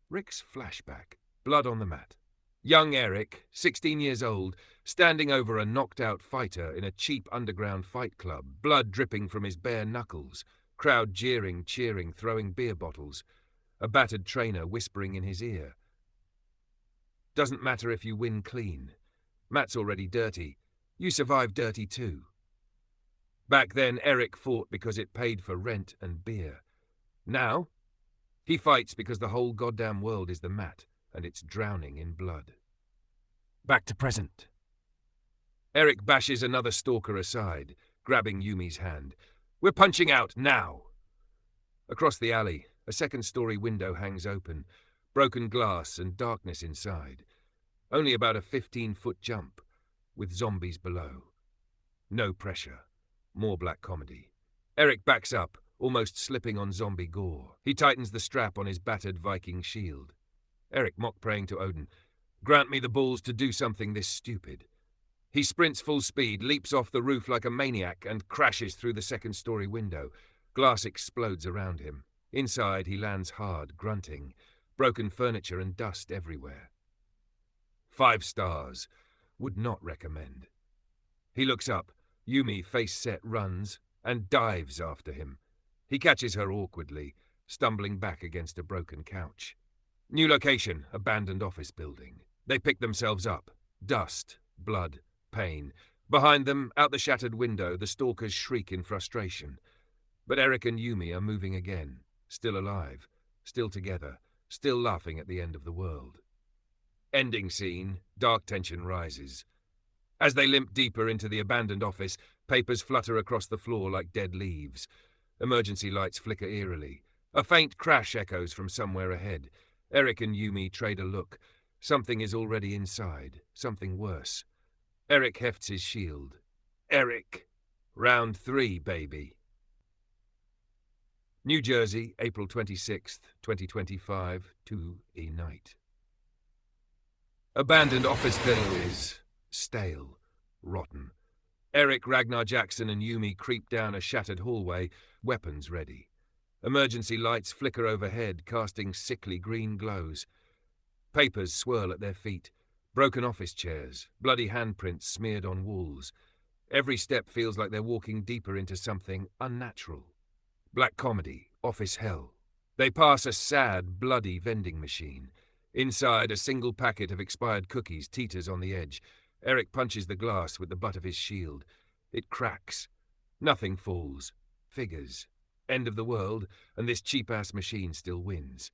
Rick's flashback. Blood on the mat. Young Eric, 16 years old, standing over a knocked-out fighter in a cheap underground fight club, blood dripping from his bare knuckles, crowd jeering, cheering, throwing beer bottles, a battered trainer whispering in his ear. Doesn't matter if you win clean. Matt's already dirty. You survive dirty too. Back then, Eric fought because it paid for rent and beer. Now, he fights because the whole goddamn world is the mat, and it's drowning in blood. Back to present. Eric bashes another stalker aside, grabbing Yumi's hand. We're punching out, now! Across the alley, a second-story window hangs open, broken glass and darkness inside. Only about a 15-foot jump, with zombies below. No pressure. More black comedy. Eric backs up, almost slipping on zombie gore. He tightens the strap on his battered Viking shield. Eric mock-praying to Odin, grant me the balls to do something this stupid. He sprints full speed, leaps off the roof like a maniac, and crashes through the second-story window. Glass explodes around him. Inside, he lands hard, grunting. Broken furniture and dust everywhere. 5 stars. Would not recommend. He looks up. Yumi, face set, runs and dives after him. He catches her awkwardly, stumbling back against a broken couch. New location, abandoned office building. They pick themselves up. Dust, blood, pain. Behind them, out the shattered window, the stalkers shriek in frustration. But Eric and Yumi are moving again, still alive, still together, still laughing at the end of the world. Ending scene, dark tension rises. As they limp deeper into the abandoned office, papers flutter across the floor like dead leaves. Emergency lights flicker eerily. A faint crash echoes from somewhere ahead. Eric and Yumi trade a look. Something is already inside, something worse. Eric hefts his shield. Eric. Round 3, baby. New Jersey, April 26th, 2025, 2 night. Abandoned office building is stale, rotten. Eric, Ragnar Jackson and Yumi creep down a shattered hallway, weapons ready. Emergency lights flicker overhead, casting sickly green glows. Papers swirl at their feet. Broken office chairs, bloody handprints smeared on walls. Every step feels like they're walking deeper into something unnatural. Black comedy, office hell. They pass a sad, bloody vending machine. Inside, a single packet of expired cookies teeters on the edge. Eric punches the glass with the butt of his shield. It cracks. Nothing falls. Figures. End of the world, and this cheap-ass machine still wins.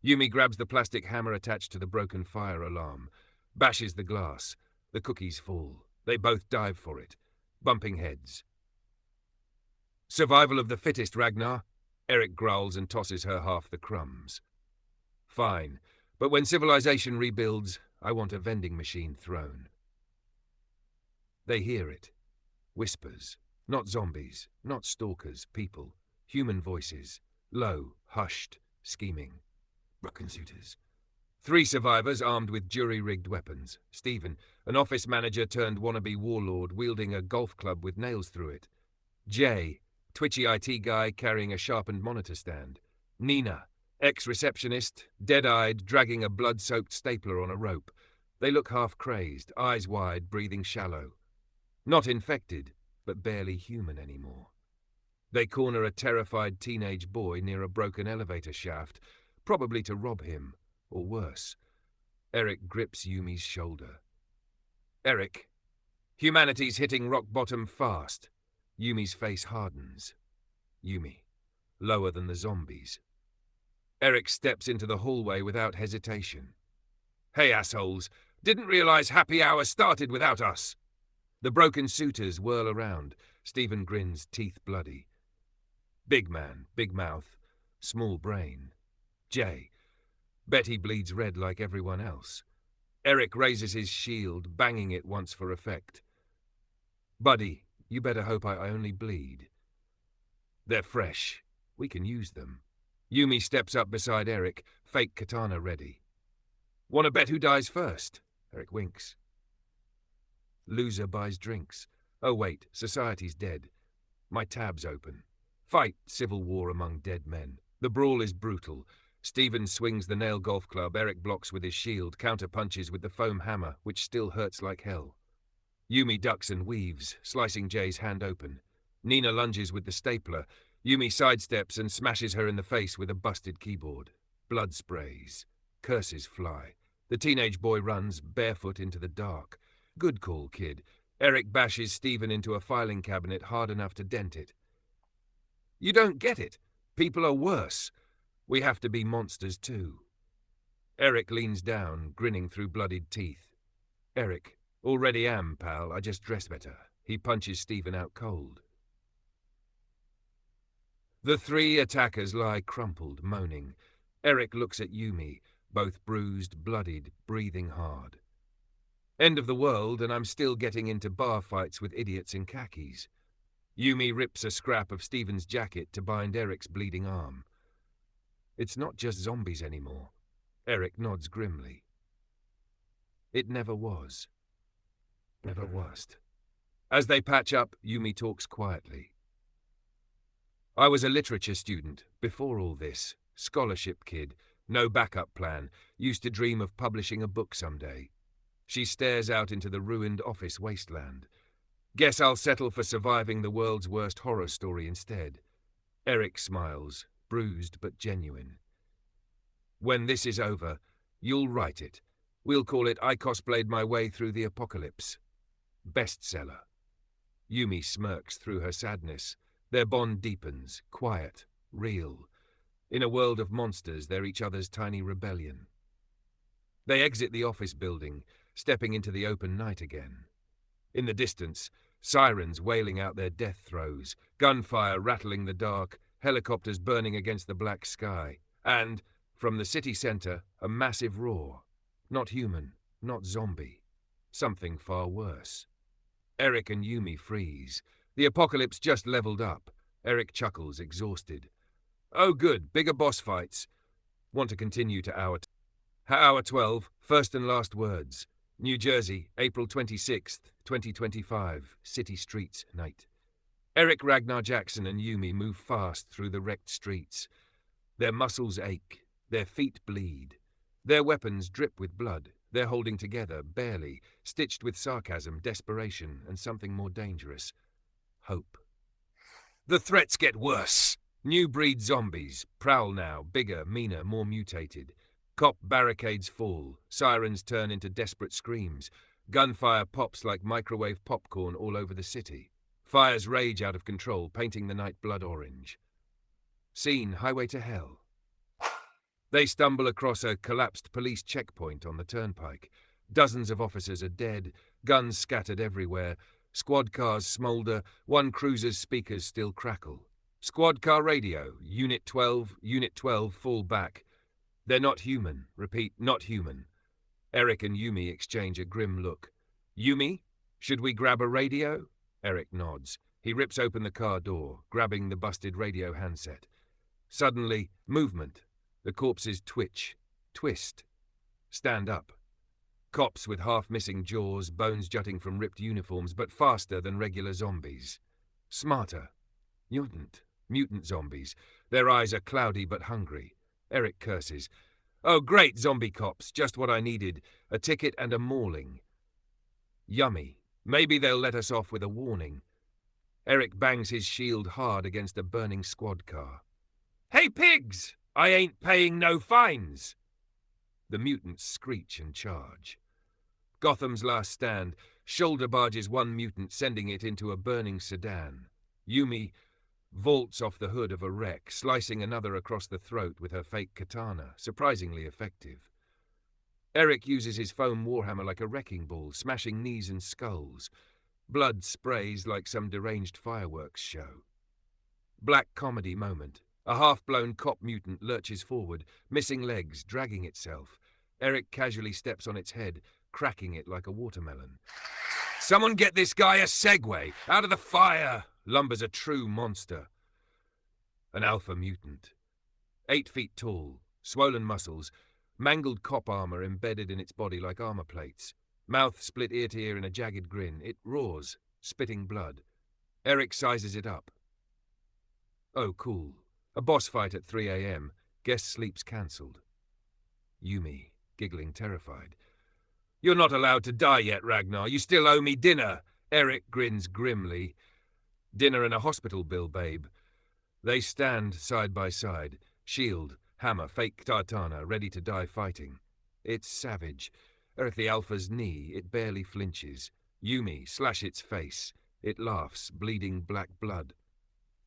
Yumi grabs the plastic hammer attached to the broken fire alarm, bashes the glass. The cookies fall. They both dive for it, bumping heads. Survival of the fittest, Ragnar. Eric growls and tosses her half the crumbs. Fine, but when civilization rebuilds, I want a vending machine thrown. They hear it. Whispers. Not zombies, not stalkers, people. Human voices. Low, hushed, scheming. Broken suitors. 3 survivors armed with jury-rigged weapons. Stephen, an office manager turned wannabe warlord wielding a golf club with nails through it. Jay, twitchy IT guy carrying a sharpened monitor stand. Nina, ex-receptionist, dead-eyed, dragging a blood-soaked stapler on a rope. They look half-crazed, eyes wide, breathing shallow. Not infected, but barely human anymore. They corner a terrified teenage boy near a broken elevator shaft, probably to rob him, or worse. Eric grips Yumi's shoulder. Eric, humanity's hitting rock bottom fast. Yumi's face hardens. Yumi, lower than the zombies. Eric steps into the hallway without hesitation. Hey, assholes, didn't realize happy hour started without us. The broken suitors whirl around. Stephen grins, teeth bloody. Big man, big mouth, small brain. Jay. Bet he bleeds red like everyone else. Eric raises his shield, banging it once for effect. Buddy, you better hope I only bleed. They're fresh. We can use them. Yumi steps up beside Eric, fake katana ready. Want to bet who dies first? Eric winks. Loser buys drinks. Oh wait, society's dead. My tab's open. Fight, civil war among dead men. The brawl is brutal. Stephen swings the nail golf club, Eric blocks with his shield, counter-punches with the foam hammer, which still hurts like hell. Yumi ducks and weaves, slicing Jay's hand open. Nina lunges with the stapler. Yumi sidesteps and smashes her in the face with a busted keyboard. Blood sprays. Curses fly. The teenage boy runs, barefoot, into the dark. Good call, kid. Eric bashes Stephen into a filing cabinet hard enough to dent it. You don't get it. People are worse. We have to be monsters too. Eric leans down, grinning through bloodied teeth. Eric, already am, pal. I just dress better. He punches Stephen out cold. The 3 attackers lie crumpled, moaning. Eric looks at Yumi, both bruised, bloodied, breathing hard. End of the world, and I'm still getting into bar fights with idiots in khakis. Yumi rips a scrap of Stephen's jacket to bind Eric's bleeding arm. It's not just zombies anymore. Eric nods grimly. It never was. Never was. As they patch up, Yumi talks quietly. I was a literature student before all this. Scholarship kid, no backup plan, used to dream of publishing a book someday. She stares out into the ruined office wasteland. Guess I'll settle for surviving the world's worst horror story instead. Eric smiles, bruised but genuine. When this is over, you'll write it. We'll call it I Cosplayed My Way Through the Apocalypse. Bestseller. Yumi smirks through her sadness. Their bond deepens, quiet, real. In a world of monsters, they're each other's tiny rebellion. They exit the office building, stepping into the open night again. In the distance, sirens wailing out their death throes, gunfire rattling the dark, helicopters burning against the black sky, and, from the city center, a massive roar. Not human, not zombie. Something far worse. Eric and Yumi freeze. The apocalypse just leveled up. Eric chuckles, exhausted. Oh good, bigger boss fights. Want to continue to Hour 12, first and last words. New Jersey, April 26th, 2025, city streets, night. Eric, Ragnar Jackson and Yumi move fast through the wrecked streets. Their muscles ache, their feet bleed. Their weapons drip with blood. They're holding together, barely, stitched with sarcasm, desperation, and something more dangerous. Hope. The threats get worse. New breed zombies, prowl now, bigger, meaner, more mutated. Cop barricades fall, sirens turn into desperate screams. Gunfire pops like microwave popcorn all over the city. Fires rage out of control, painting the night blood orange. Scene, highway to hell. They stumble across a collapsed police checkpoint on the turnpike. Dozens of officers are dead, guns scattered everywhere. Squad cars smoulder, one cruiser's speakers still crackle. Squad car radio, Unit 12, fall back. They're not human, repeat, not human. Eric and Yumi exchange a grim look. Yumi, should we grab a radio? Eric nods. He rips open the car door, grabbing the busted radio handset. Suddenly, movement. The corpses twitch, twist, stand up. Cops with half-missing jaws, bones jutting from ripped uniforms, but faster than regular zombies. Smarter. Mutant zombies. Their eyes are cloudy but hungry. Eric curses. Oh, great, zombie cops. Just what I needed. A ticket and a mauling. Yummy. Maybe they'll let us off with a warning. Eric bangs his shield hard against a burning squad car. Hey, pigs! I ain't paying no fines! The mutants screech and charge. Gotham's last stand. Shoulder barges one mutant, sending it into a burning sedan. Yumi vaults off the hood of a wreck, slicing another across the throat with her fake katana, surprisingly effective. Eric uses his foam warhammer like a wrecking ball, smashing knees and skulls. Blood sprays like some deranged fireworks show. Black comedy moment. A half-blown cop mutant lurches forward, missing legs, dragging itself. Eric casually steps on its head, cracking it like a watermelon. Someone get this guy a Segway! Out of the fire! Lumbers a true monster. An alpha mutant. 8 feet tall, swollen muscles, mangled cop armor embedded in its body like armor plates. Mouth split ear to ear in a jagged grin. It roars, spitting blood. Eric sizes it up. Oh, cool. A boss fight at 3 a.m. Guest sleep's cancelled. Yumi, giggling terrified. You're not allowed to die yet, Ragnar. You still owe me dinner. Eric grins grimly. Dinner and a hospital bill, babe. They stand side by side. Shield, hammer, fake tartana, ready to die fighting. It's savage. At the alpha's knee, it barely flinches. Yumi, slash its face. It laughs, bleeding black blood.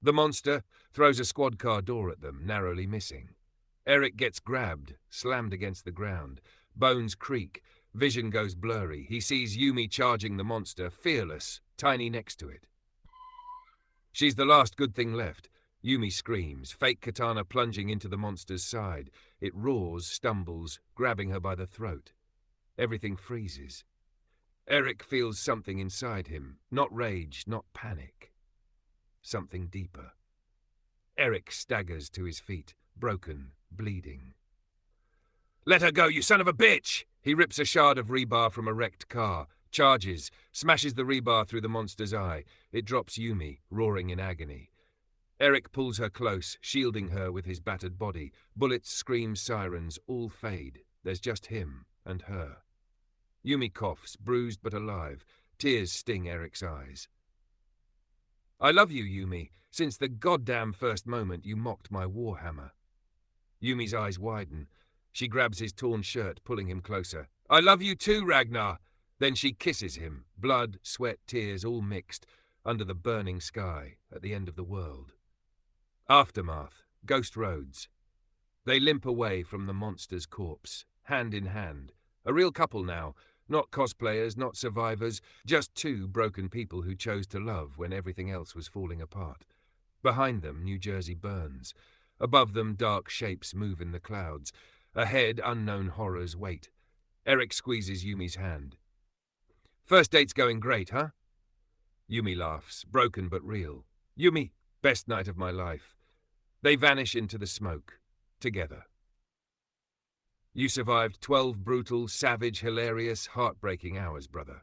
The monster throws a squad car door at them, narrowly missing. Eric gets grabbed, slammed against the ground. Bones creak. Vision goes blurry. He sees Yumi charging the monster, fearless, tiny next to it. She's the last good thing left. Yumi screams, fake katana plunging into the monster's side. It roars, stumbles, grabbing her by the throat. Everything freezes. Eric feels something inside him. Not rage, not panic. Something deeper. Eric staggers to his feet, broken, bleeding. Let her go, you son of a bitch! He rips a shard of rebar from a wrecked car, charges, smashes the rebar through the monster's eye. It drops Yumi, roaring in agony. Eric pulls her close, shielding her with his battered body. Bullets, screams, sirens, all fade. There's just him and her. Yumi coughs, bruised but alive. Tears sting Eric's eyes. I love you, Yumi. Since the goddamn first moment you mocked my warhammer. Yumi's eyes widen. She grabs his torn shirt, pulling him closer. I love you too, Ragnar. Then she kisses him, blood, sweat, tears, all mixed, under the burning sky, at the end of the world. Aftermath, ghost roads. They limp away from the monster's corpse, hand in hand. A real couple now, not cosplayers, not survivors, just two broken people who chose to love when everything else was falling apart. Behind them, New Jersey burns. Above them, dark shapes move in the clouds. Ahead, unknown horrors wait. Eric squeezes Yumi's hand. First date's going great, huh? Yumi laughs, broken but real. Yumi, best night of my life. They vanish into the smoke, together. You survived 12 brutal, savage, hilarious, heartbreaking hours, brother.